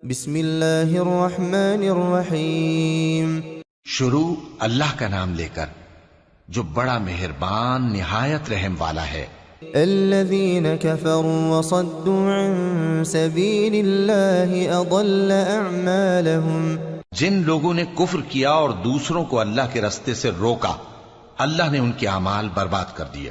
بسم اللہ الرحمن الرحیم۔ شروع اللہ کا نام لے کر جو بڑا مہربان نہایت رحم والا ہے۔ الذین کفروا وصدوا عن سبیل اللہ اضل اعمالهم، جن لوگوں نے کفر کیا اور دوسروں کو اللہ کے راستے سے روکا، اللہ نے ان کے اعمال برباد کر دیے۔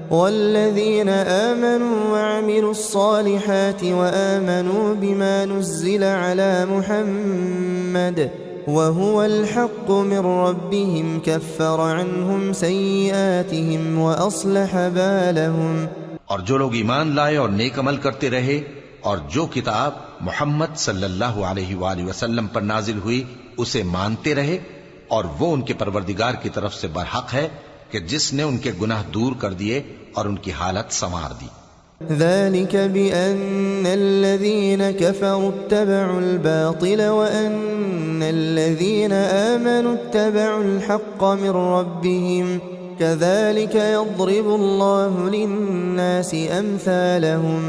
والذین آمنوا وعملوا الصالحات وآمنوا بما نزل على محمد وهو الحق من ربهم كفر عنهم سيئاتهم وأصلح بالهم، اور جو لوگ ایمان لائے اور نیک عمل کرتے رہے اور جو کتاب محمد صلی اللہ علیہ وآلہ وسلم پر نازل ہوئی اسے مانتے رہے، اور وہ ان کے پروردگار کی طرف سے برحق ہے کہ جس نے ان کے گناہ دور کر دیے اور ان کی حالت سنوار دی۔ ذلك بأن الذين كفروا اتبعوا الباطل وأن الذين آمنوا اتبعوا الحق من ربهم كذلك يضرب الله للناس أمثالهم۔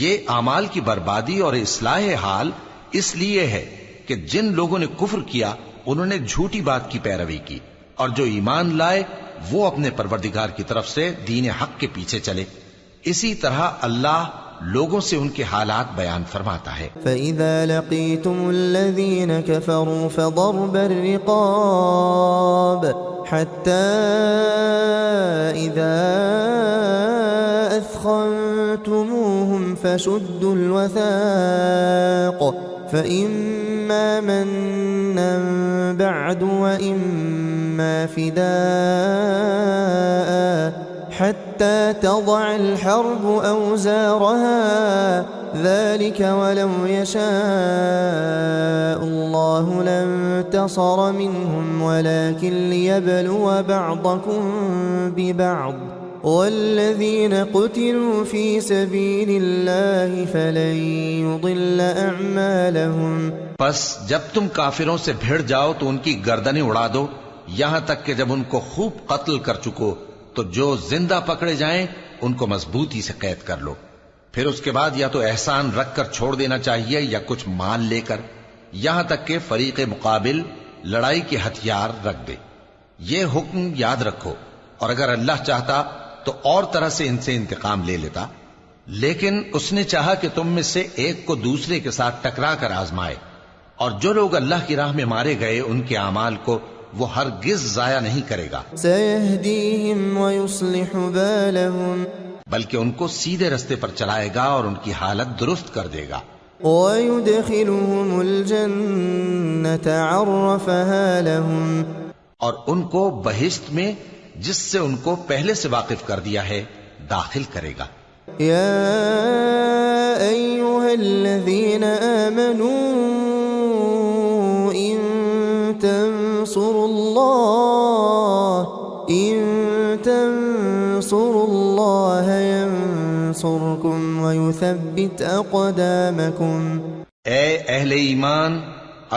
یہ اعمال کی بربادی اور اصلاح حال اس لیے ہے کہ جن لوگوں نے کفر کیا انہوں نے جھوٹی بات کی پیروی کی، اور جو ایمان لائے وہ اپنے پروردگار کی طرف سے دین حق کے پیچھے چلے۔ اسی طرح اللہ لوگوں سے ان کے حالات بیان فرماتا ہے۔ فَإِذَا لَقِيتُمُ الَّذِينَ كَفَرُوا فَضَرْبَ الرِّقَابِ حَتَّى إِذَا أَثْخَنْتُمُوهُمْ فَشُدُّوا الْوَثَاقَ فَإِمَّا مَنًّا بَعْدُ وَإِمَّا فِدَاءً حتى تضع الحرب أوزارها ذلك ولو يشاء الله لانتصر منهم ولكن ليبلو بعضكم ببعض والذين قتلوا في سبيل الله فلن يضل أعمالهم۔ پس جب تم کافروں سے بھیڑ جاؤ تو ان کی گردنیں اڑا دو، یہاں تک کہ جب ان کو خوب قتل کر چکو تو جو زندہ پکڑے جائیں ان کو مضبوطی سے قید کر لو، پھر اس کے بعد یا تو احسان رکھ کر چھوڑ دینا چاہیے یا کچھ مال لے کر، یہاں تک کہ فریق مقابل لڑائی کے ہتھیار رکھ دے۔ یہ حکم یاد رکھو، اور اگر اللہ چاہتا تو اور طرح سے ان سے انتقام لے لیتا، لیکن اس نے چاہا کہ تم میں سے ایک کو دوسرے کے ساتھ ٹکرا کر آزمائے، اور جو لوگ اللہ کی راہ میں مارے گئے ان کے اعمال کو وہ ہرگز ضائع نہیں کرے گا۔ سَيَهْدِيهِمْ وَيُصْلِحُ بَالَهُمْ، بلکہ ان کو سیدھے رستے پر چلائے گا اور ان کی حالت درست کر دے گا۔ وَيُدْخِلُهُمُ الْجَنَّةَ عَرَّفَهَا لَهُمْ، اور ان کو بہشت میں جس سے ان کو پہلے سے واقف کر دیا ہے داخل کرے گا۔ يا أيها الذين آمنوا إن تنصروا الله ينصركم ويثبت أقدامكم۔ اے اہل ایمان،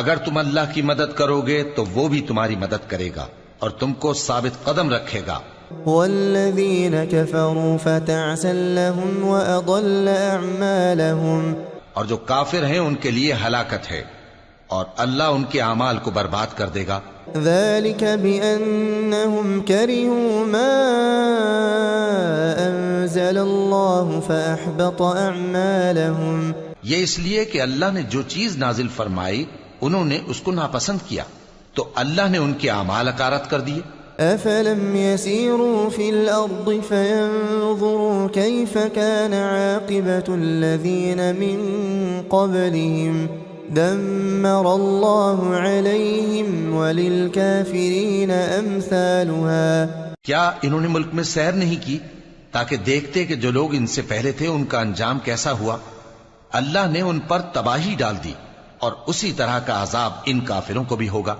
اگر تم اللہ کی مدد کرو گے تو وہ بھی تمہاری مدد کرے گا اور تم کو ثابت قدم رکھے گا۔ والذين كفروا فتعسا لهم وأضل أعمالهم، اور جو کافر ہیں ان کے لیے ہلاکت ہے اور اللہ ان کے اعمال کو برباد کر دے گا۔ ذلك بأنهم كرهوا ما أنزل الله فأحبط أعمالهم، یہ اس لیے کہ اللہ نے جو چیز نازل فرمائی انہوں نے اس کو ناپسند کیا تو اللہ نے ان کے اعمال اکارت کر دیے۔ أفلم يسيروا في الأرض فينظروا كيف كان عاقبة الذين من قبلهم دمر الله عليهم وللكافرين أمثالها۔ کیا انہوں نے ملک میں سیر نہیں کی تاکہ دیکھتے کہ جو لوگ ان سے پہلے تھے ان کا انجام کیسا ہوا؟ اللہ نے ان پر تباہی ڈال دی اور اسی طرح کا عذاب ان کافروں کو بھی ہوگا۔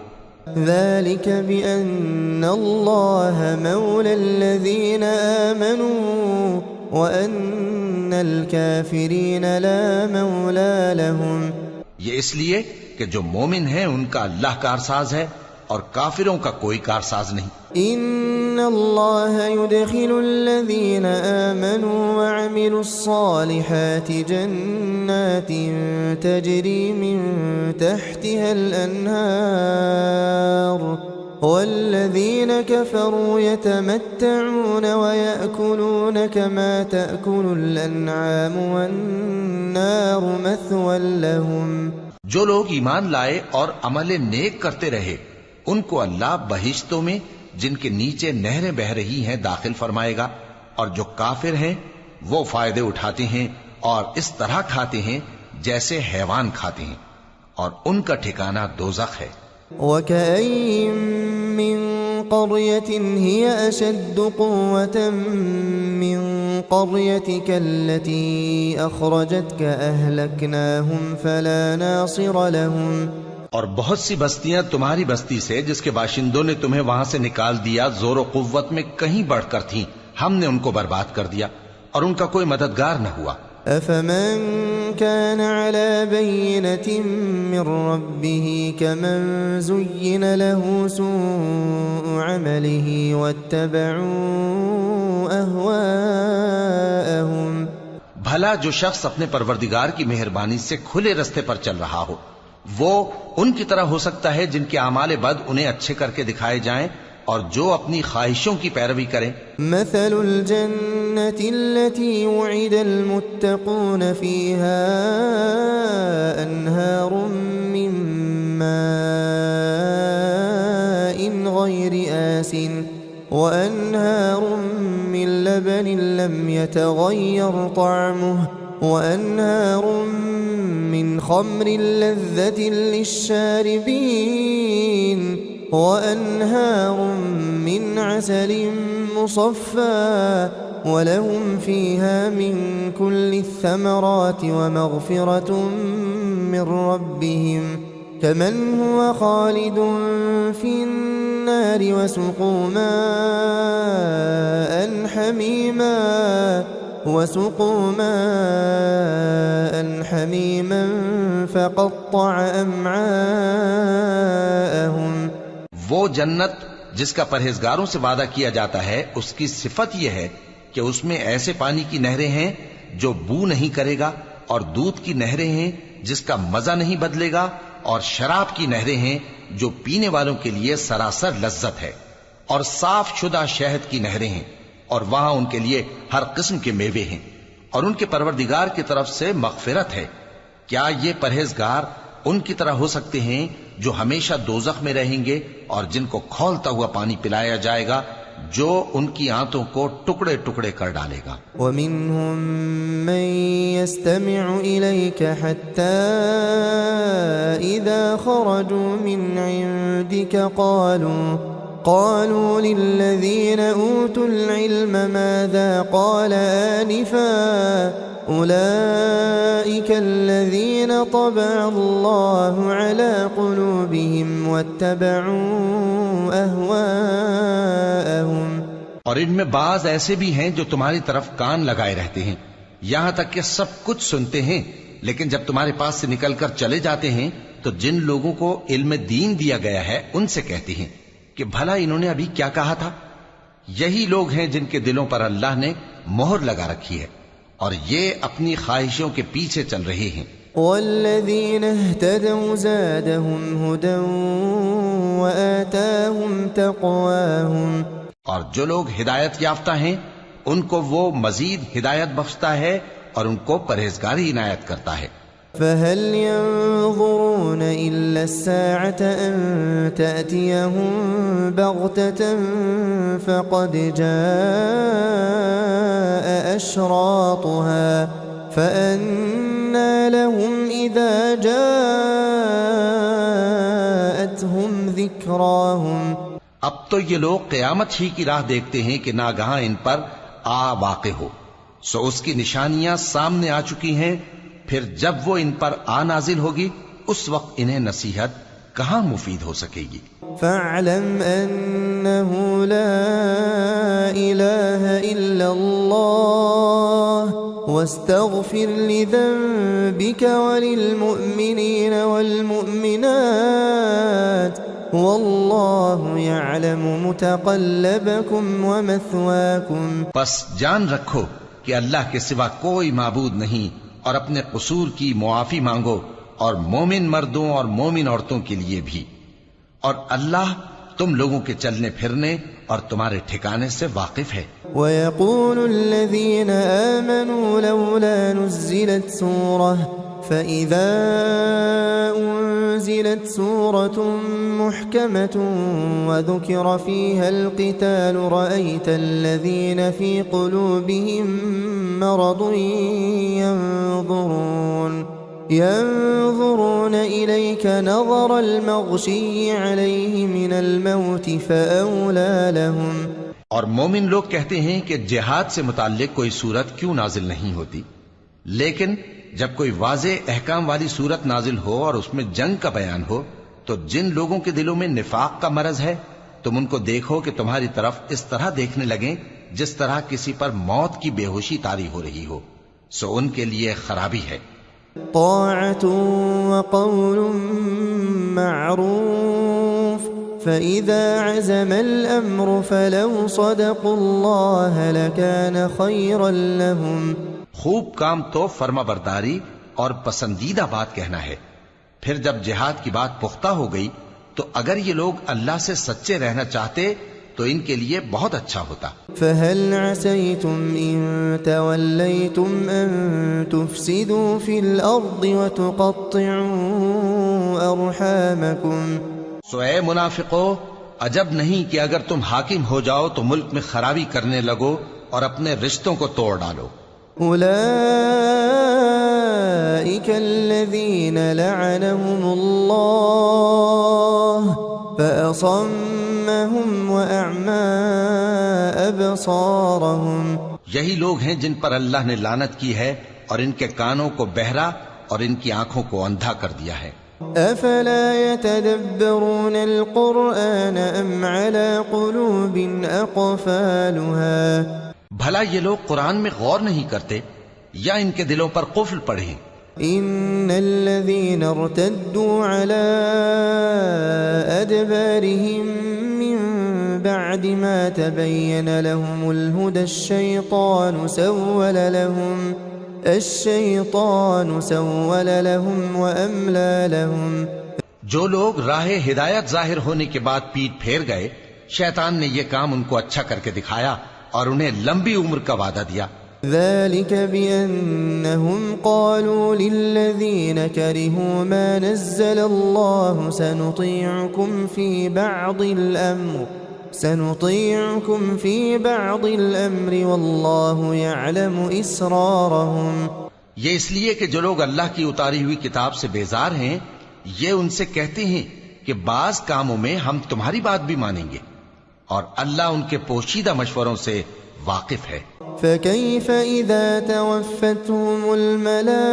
ذلك بأن الله مولى الذين آمنوا وأن الكافرين لا مولى لهم، یہ اس لیے کہ جو مومن ہیں ان کا اللہ کارساز ہے اور کافروں کا کوئی کارساز نہیں۔ ان اللہ يدخل الذین آمنوا وعملوا الصالحات جنات تجری من تحتها الانہار والذین كفروا يتمتعون ويأكلون كما تأكل الانعام والنار مثوى لهم۔ جو لوگ ایمان لائے اور عمل نیک کرتے رہے ان کو اللہ بہشتوں میں جن کے نیچے نہریں بہ رہی ہیں داخل فرمائے گا، اور جو کافر ہیں وہ فائدے اٹھاتے ہیں اور اس طرح کھاتے ہیں جیسے حیوان کھاتے ہیں، اور ان کا ٹھکانہ دوزخ ہے۔ وَكَأَيٍّ مِّن قَرْيَةٍ هِيَ أَشَدُّ قُوَّةً مِّن قَرْيَتِكَ الَّتِي أَخْرَجَتْكَ أَهْلَكْنَاهُمْ فَلَا نَاصِرَ لَهُمْ۔ اور بہت سی بستیاں تمہاری بستی سے جس کے باشندوں نے تمہیں وہاں سے نکال دیا زور و قوت میں کہیں بڑھ کر تھیں، ہم نے ان کو برباد کر دیا اور ان کا کوئی مددگار نہ ہوا۔ أَفَمَن كَانَ عَلَى بَيِّنَةٍ مِّن رَّبِّهِ كَمَن زُيِّنَ لَهُ سُوءُ عَمَلِهِ وَاتَّبَعُوا أَهْوَاءَهُمْ۔ بھلا جو شخص اپنے پروردگار کی مہربانی سے کھلے رستے پر چل رہا ہو وہ ان کی طرح ہو سکتا ہے جن کے اعمال بد انہیں اچھے کر کے دکھائے جائیں، اور جو اپنی خواہشوں کی پیروی کریں۔ مثل الجنة التي وعد المتقون فيها أنهار من ماء غير آسن وأنهار من لبن لم يتغير طعمه وأنهار من خمر لذة للشاربين وأنهار من عسل مصفى ولهم فيها من كل الثمرات ومغفرة من ربهم كمن هو خالد في النار وسقوا ماء حميما فقطع أمعاءهم۔ وہ جنت جس کا پرہیزگاروں سے وعدہ کیا جاتا ہے اس کی صفت یہ ہے کہ اس میں ایسے پانی کی نہریں ہیں جو بو نہیں کرے گا، اور دودھ کی نہریں ہیں جس کا مزہ نہیں بدلے گا، اور شراب کی نہریں ہیں جو پینے والوں کے لیے سراسر لذت ہے، اور صاف شدہ شہد کی نہریں ہیں، اور وہاں ان کے لیے ہر قسم کے میوے ہیں، اور ان کے پروردگار کی طرف سے مغفرت ہے۔ کیا یہ پرہیزگار ان کی طرح ہو سکتے ہیں جو ہمیشہ دوزخ میں رہیں گے اور جن کو کھولتا ہوا پانی پلایا جائے گا جو ان کی آنتوں کو ٹکڑے ٹکڑے کر ڈالے گا۔ وَمِنْهُمْ مَنْ يَسْتَمِعُ إِلَيْكَ حَتَّى إِذَا خَرَجُوا مِنْ عِنْدِكَ قالوا للذين أوتوا العلم ماذا قال آنفا أولئك الذين طبع الله على قلوبهم واتبعوا أهواءهم۔ اور ان میں بعض ایسے بھی ہیں جو تمہاری طرف کان لگائے رہتے ہیں، یہاں تک کہ سب کچھ سنتے ہیں، لیکن جب تمہارے پاس سے نکل کر چلے جاتے ہیں تو جن لوگوں کو علم دین دیا گیا ہے ان سے کہتے ہیں کہ بھلا انہوں نے ابھی کیا کہا تھا۔ یہی لوگ ہیں جن کے دلوں پر اللہ نے مہر لگا رکھی ہے اور یہ اپنی خواہشوں کے پیچھے چل رہے ہیں۔ والذین اہتدوا زادہم ہدی وآتاہم تقواہم۔ اور جو لوگ ہدایت یافتہ ہیں ان کو وہ مزید ہدایت بخشتا ہے اور ان کو پرہیزگاری عنایت کرتا ہے۔ فهل ينظرون إلا الساعة أن تأتيهم بغتة فقد جاء أشراطها فأنى لهم إذا جاءتهم ذكراهم۔ اب تو یہ لوگ قیامت ہی کی راہ دیکھتے ہیں کہ ناگہاں ان پر آ واقع ہو، سو اس کی نشانیاں سامنے آ چکی ہیں، پھر جب وہ ان پر آ نازل ہوگی اس وقت انہیں نصیحت کہاں مفید ہو سکے گی۔ فاعلم انه لا الہ الا اللہ واستغفر لذنبك وللمؤمنین والمؤمنات والله يعلم متقلبكم ومثواكم بس جان رکھو کہ اللہ کے سوا کوئی معبود نہیں، اور اپنے قصور کی معافی مانگو، اور مومن مردوں اور مومن عورتوں کے لیے بھی، اور اللہ تم لوگوں کے چلنے پھرنے اور تمہارے ٹھکانے سے واقف ہے۔ ويقول الذين آمنوا لولا نزلت سورة فإذا أنزلت سورة محكمة وذكر فيها القتال رأيت الذين في قلوبهم مرض ينظرون إليك نظر المغشي عليه من الموت فأولى لهم۔ اور مومن لوگ کہتے ہیں کہ جہاد سے متعلق کوئی صورت کیوں نازل نہیں ہوتی، لیکن جب کوئی واضح احکام والی صورت نازل ہو اور اس میں جنگ کا بیان ہو تو جن لوگوں کے دلوں میں نفاق کا مرض ہے تم ان کو دیکھو کہ تمہاری طرف اس طرح دیکھنے لگیں جس طرح کسی پر موت کی بے ہوشی طاری ہو رہی ہو، سو ان کے لیے خرابی ہے۔ طاعة وقول معروف فإذا عزم الأمر فلو صدقوا الله لكان خيرا لهم۔ خوب کام تو فرما برداری اور پسندیدہ بات کہنا ہے، پھر جب جہاد کی بات پختہ ہو گئی تو اگر یہ لوگ اللہ سے سچے رہنا چاہتے تو ان کے لیے بہت اچھا ہوتا۔ فهل عسيتم إن توليتم أن تفسدوا في الأرض وتقطعوا أرحامكم۔ سو اے منافقو، عجب نہیں کہ اگر تم حاکم ہو جاؤ تو ملک میں خرابی کرنے لگو اور اپنے رشتوں کو توڑ ڈالو۔ أولئك الذين لعنهم الله فأصمهم وأعمى أبصارهم۔ یہی لوگ ہیں جن پر اللہ نے لعنت کی ہے اور ان کے کانوں کو بہرا اور ان کی آنکھوں کو اندھا کر دیا ہے۔ أفلا يتدبرون القرآن أم على قلوب أقفالها۔ بھلا یہ لوگ قرآن میں غور نہیں کرتے یا ان کے دلوں پر قفل پڑے؟ إن الذين ارتدوا على أدبارهم من بعد ما تبين لهم الهدى الشيطان سول لهم وأملى لهم۔ جو لوگ راہ ہدایت ظاہر ہونے کے بعد پیٹ پھیر گئے، شیطان نے یہ کام ان کو اچھا کر کے دکھایا اور انہیں لمبی عمر کا وعدہ دیا۔ ذلك بأنهم قالوا للذين كرهوا ما نزل الله سنطيعكم في بعض الأمر والله يعلم إسرارهم۔ یہ اس لیے کہ جو لوگ اللہ کی اتاری ہوئی کتاب سے بیزار ہیں یہ ان سے کہتے ہیں کہ بعض کاموں میں ہم تمہاری بات بھی مانیں گے، اور اللہ ان کے پوشیدہ مشوروں سے واقف ہے۔ فكيف إذا توفتهم الملائكة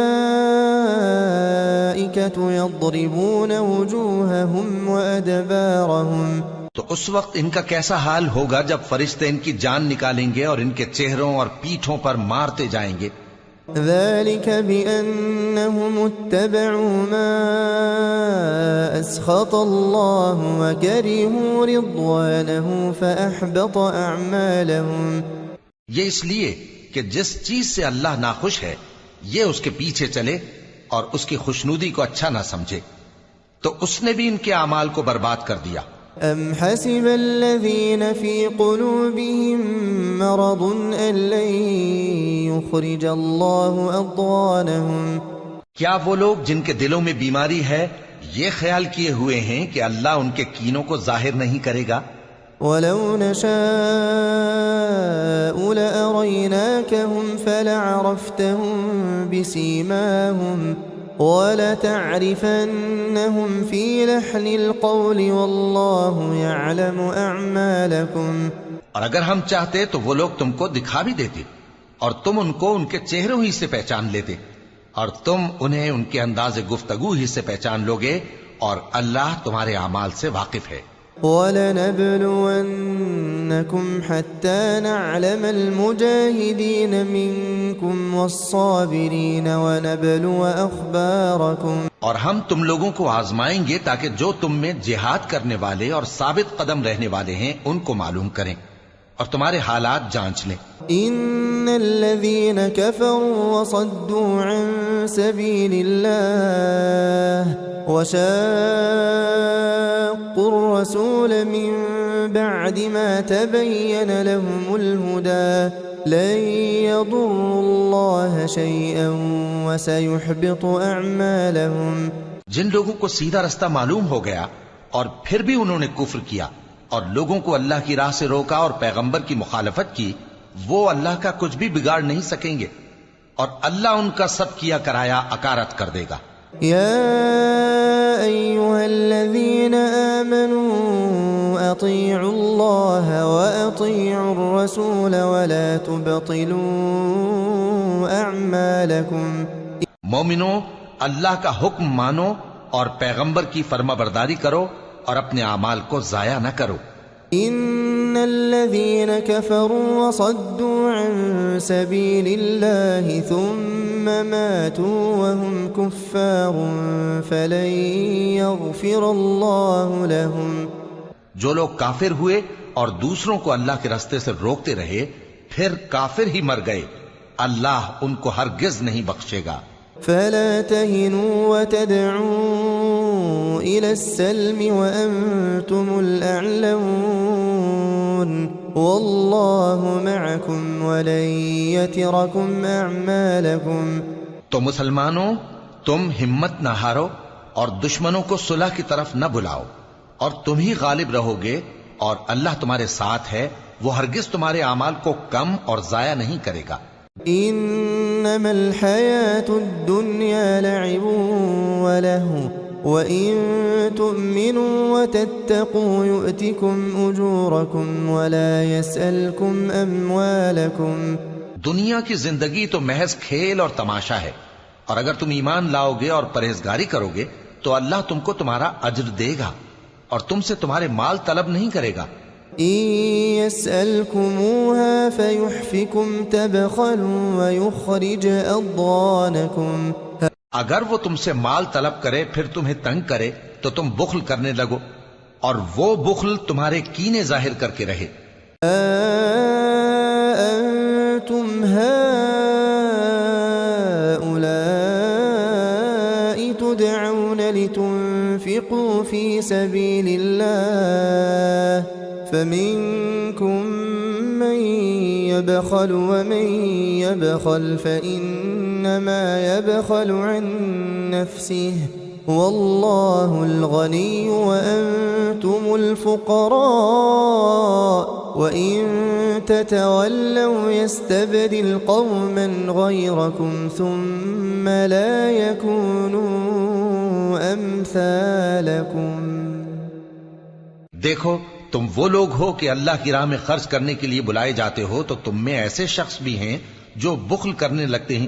يضربون وجوههم وأدبارهم۔ تو اس وقت ان کا کیسا حال ہوگا جب فرشتے ان کی جان نکالیں گے اور ان کے چہروں اور پیٹھوں پر مارتے جائیں گے۔ ذلك بأنهم اتبعوا ما أسخط الله وكرهوا رضوانه فأحبط أعمالهم۔ یہ اس لیے کہ جس چیز سے اللہ ناخوش ہے یہ اس کے پیچھے چلے اور اس کی خوشنودی کو اچھا نہ سمجھے تو اس نے بھی ان کے اعمال کو برباد کر دیا۔ أم حسب الذين في قلوبهم مرض أن لن يخرج الله أضغانهم۔ کیا وہ لوگ جن کے دلوں میں بیماری ہے یہ خیال کیے ہوئے ہیں کہ اللہ ان کے کینوں کو ظاہر نہیں کرے گا؟ ولو نشاء لأريناكهم فلعرفتهم بسيماهم وَلَتَعْرِفَنَّهُمْ فِي لَحْنِ الْقَوْلِ وَاللَّهُ يَعْلَمُ أَعْمَالَكُمْ۔ اور اگر ہم چاہتے تو وہ لوگ تم کو دکھا بھی دیتے اور تم ان کو ان کے چہروں ہی سے پہچان لیتے، اور تم انہیں ان کے انداز گفتگو ہی سے پہچان لوگے، اور اللہ تمہارے اعمال سے واقف ہے۔ وَلَنَبْلُوَنَّكُمْ حَتَّى نَعْلَمَ الْمُجَاهِدِينَ مِنكُمْ وَالصَّابِرِينَ وَنَبْلُوَ أَخْبَارَكُمْ اور ہم تم لوگوں کو آزمائیں گے تاکہ جو تم میں جہاد کرنے والے اور ثابت قدم رہنے والے ہیں ان کو معلوم کریں اور تمہارے حالات جانچ لیں. إن الذين كفروا وصدوا عن سبيل الله وشاقوا الرسول من بعد ما تبين لهم الهدى لن يضروا الله شيئا وسيحبط أعمالهم. جن لوگوں کو سیدھا رستہ معلوم ہو گیا اور پھر بھی انہوں نے کفر کیا اور لوگوں کو اللہ کی راہ سے روکا اور پیغمبر کی مخالفت کی، وہ اللہ کا کچھ بھی بگاڑ نہیں سکیں گے اور اللہ ان کا سب کیا کرایا اکارت کر دے گا. يا أيها الذين آمنوا أطيعوا الله وأطيعوا الرسول ولا تبطلوا أعمالكم. مومنو، اللہ کا حکم مانو اور پیغمبر کی فرما برداری کرو اور اپنے اعمال کو ضائع نہ کرو. إن الذين كفروا وصدوا عن سبيل الله ثم ماتوا وهم كفار فلن يغفر الله لهم. جو لوگ کافر ہوئے اور دوسروں کو اللہ کے راستے سے روکتے رہے پھر کافر ہی مر گئے، اللہ ان کو ہرگز نہیں بخشے گا. فلا تهنوا وتدعوا إلى السلم وأنتم الأعلون والله معكم ولن يتركم أعمالكم. تو مسلمانوں، تم ہمت نہ ہارو اور دشمنوں کو صلح کی طرف نہ بلاؤ اور تم ہی غالب رہو گے اور اللہ تمہارے ساتھ ہے، وہ ہرگز تمہارے اعمال کو کم اور ضائع نہیں کرے گا. إنما الحياة الدنيا لعب ولهو وإن تؤمنوا وتتقوا يؤتكم أجوركم ولا يسألكم أموالكم. دنیا کی زندگی تو محض کھیل اور تماشا ہے، اور اگر تم ایمان لاؤ گے اور پرہیزگاری کرو گے تو اللہ تم کو تمہارا اجر دے گا اور تم سے تمہارے مال طلب نہیں کرے گا. إن يسألكموها فيحفكم تبخلوا ويخرج أضغانكم. اگر وہ تم سے مال طلب کرے پھر تمہیں تنگ کرے تو تم بخل کرنے لگو اور وہ بخل تمہارے کینے ظاہر کر کے رہے. أنتم هؤلاء تدعون لتنفقوا في سبيل الله فمنكم من يبخل ومن يبخل فإنما يبخل عن نفسه والله الغني وأنتم الفقراء وإن تتولوا يستبدل قوما غيركم ثم لا يكونوا أمثالكم. دیکھو، تم وہ لوگ ہو کہ اللہ کی راہ میں خرچ کرنے کے لیے بلائے جاتے ہو تو تم میں ایسے شخص بھی ہیں جو بخل کرنے لگتے ہیں،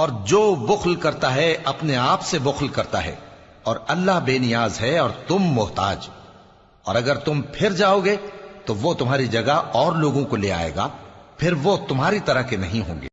اور جو بخل کرتا ہے اپنے آپ سے بخل کرتا ہے اور اللہ بے نیاز ہے اور تم محتاج. اور اگر تم پھر جاؤ گے تو وہ تمہاری جگہ اور لوگوں کو لے آئے گا، پھر وہ تمہاری طرح کے نہیں ہوں گے.